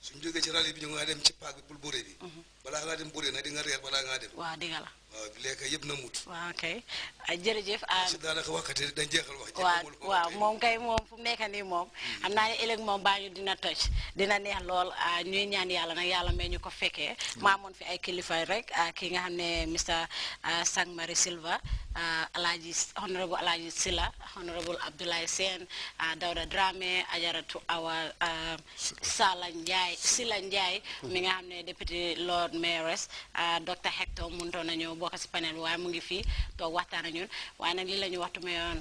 suñ jógee ci rali bi ñu nga dem ci paak bi pour bëre bi balaa ngaa dem bëre nag di nga reer balaa ngaa dem waaw dëgg la waaw lekk yëpp na mut waaw kay jërëjëf si daanaka waxati dañ jeexal wax waaw moom kay moom fu mu nekk nii moom xam naa ne ëllëg moom Banjul dina toj dina neex lool ñuy ñaan yàlla nag yàlla may ñu ko fekkee maamoon fi ay kilifa rek ki nga xam ne Mr Sang Mari Silva Alhaji honorable Alhaji Sila honorable Abdoulaye Sène Dawda Dramé Ajaratu Awa Sila Ndiaye mi nga xam ne député Lord Mayoress Dr Hector mënutoon na ñëw bokk si panel bi waaye mu ngi fii toog waxtaan ak ñun waaye nag lii la ñu waxtu mayoon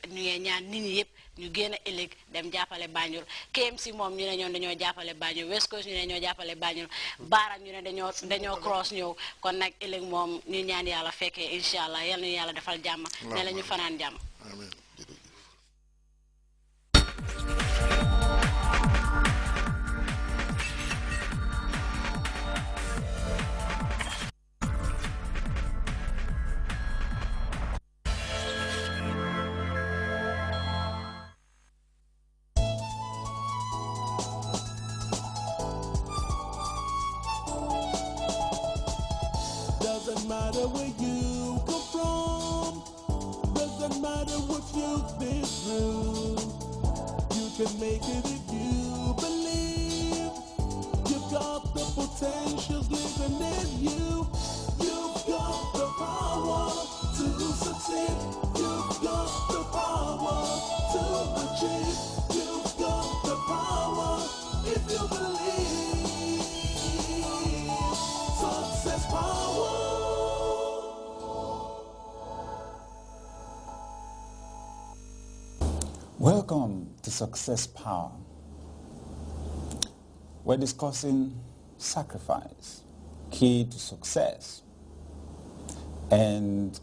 ñu ngi ñaan nit ñi yëpp ñu génn ëllëg dem jàppale Banjul KMC moom ñu ne ñoom dañoo jàppale Banjul West Coast ñu ne ñoo jàppale Banjul Baara ñu ne dañoo cross ñëw kon nag ëllëg moom ñu ñaan yàlla fekkee incha allah yal nañu yàlla defal jàmm ne la ñu fanaan jàmm. Doesn't matter where you come from, doesn't matter what you've been through, you can make it if you believe. You've got the potentials living in you. You've got the power to succeed. You've got the power to achieve. You've got the power if you believe. Success power. Welcome to Success Power. We're discussing sacrifice, key to success. And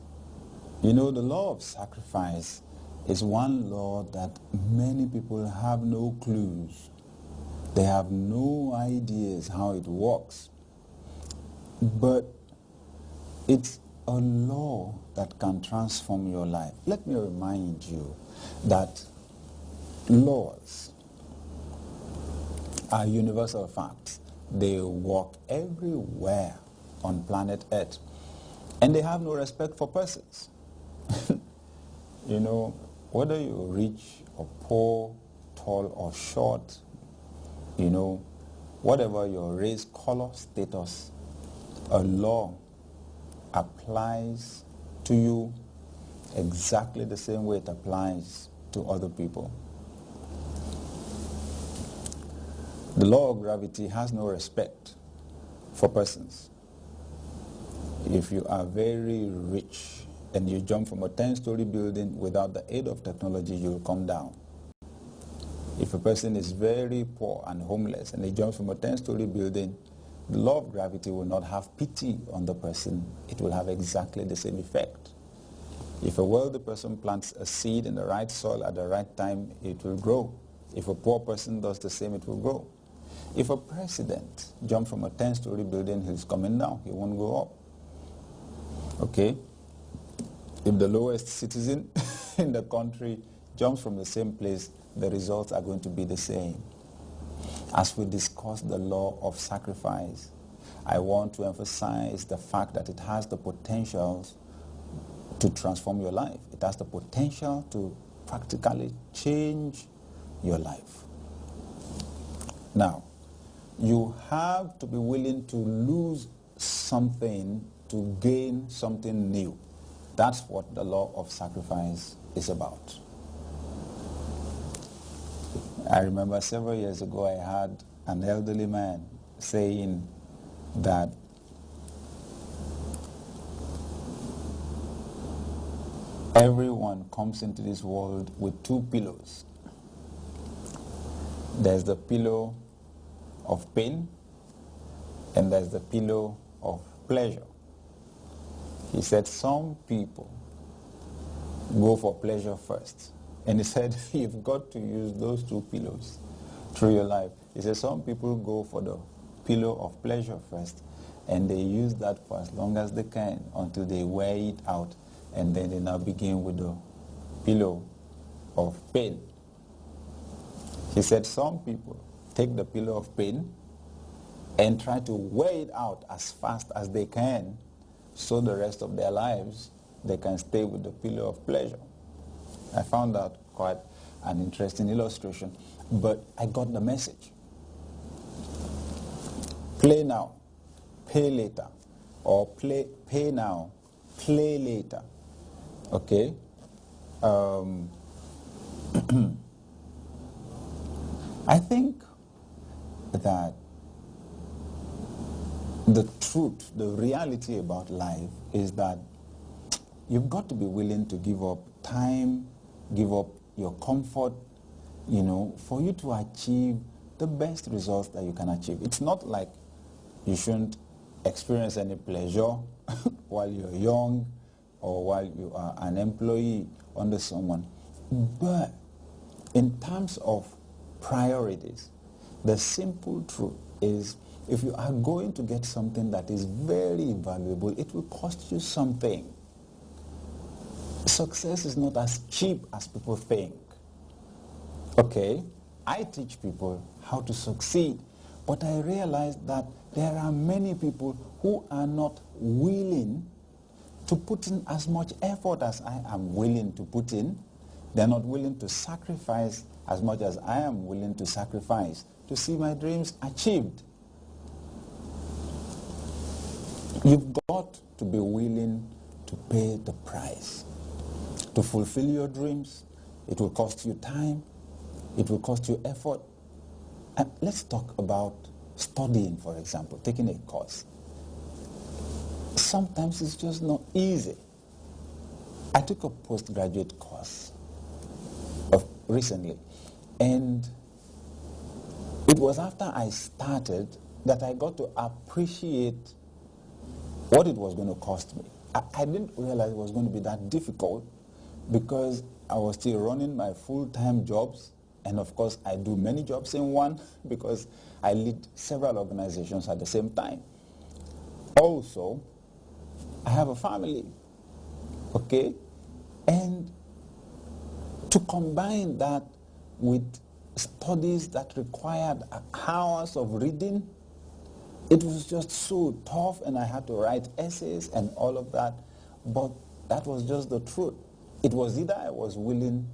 you know, the law of sacrifice is one law that many people have no clues. They have no ideas how it works. But it's a law that can transform your life. Let me remind you that laws are universal facts. They work everywhere on planet Earth. And they have no respect for persons. You know, whether you're rich or poor, tall or short, you know, whatever your race, color, status, a law applies to you exactly the same way it applies to other people. The law of gravity has no respect for persons. If you are very rich and you jump from a 10-story building without the aid of technology, you'll come down. If a person is very poor and homeless and he jumps from a 10-story building, the law of gravity will not have pity on the person. It will have exactly the same effect. If a wealthy person plants a seed in the right soil at the right time, it will grow. If a poor person does the same, it will grow. If a president jumps from a 10-story building, he's coming down. He won't go up. Okay? If the lowest citizen in the country jumps from the same place, the results are going to be the same. As we discuss the law of sacrifice, I want to emphasize the fact that it has the potential to transform your life. It has the potential to practically change your life. Now, you have to be willing to lose something to gain something new. That's what the law of sacrifice is about. I remember several years ago I had an elderly man saying that everyone comes into this world with two pillows. There's the pillow of pain and there's the pillow of pleasure. He said some people go for pleasure first. And he said, you've got to use those two pillows through your life. He said, some people go for the pillow of pleasure first, and they use that for as long as they can until they wear it out, and then they now begin with the pillow of pain. He said, some people take the pillow of pain and try to wear it out as fast as they can so the rest of their lives they can stay with the pillar of pleasure. I found that quite an interesting illustration, but I got the message. Play now, pay later, or pay now, play later. Okay? I think that the truth, the reality about life is that you've got to be willing to give up time, give up your comfort, for you to achieve the best results that you can achieve. It's not like you shouldn't experience any pleasure while you're young or while you are an employee under someone. But in terms of priorities, the simple truth is if you are going to get something that is very valuable, it will cost you something. Success is not as cheap as people think. Okay? I teach people how to succeed, but I realize that there are many people who are not willing to put in as much effort as I am willing to put in. They're not willing to sacrifice as much as I am willing to sacrifice to see my dreams achieved. You've got to be willing to pay the price. To fulfill your dreams, it will cost you time, it will cost you effort. And let's talk about studying, for example, taking a course. Sometimes it's just not easy. I took a postgraduate course recently, and it was after I started that I got to appreciate what it was going to cost me. I didn't realize it was going to be that difficult because I was still running my full-time jobs, and of course I do many jobs in one because I lead several organizations at the same time. Also, I have a family, okay? And to combine that with studies that required hours of reading, it was just so tough, and I had to write essays and all of that. But that was just the truth. It was either I was willing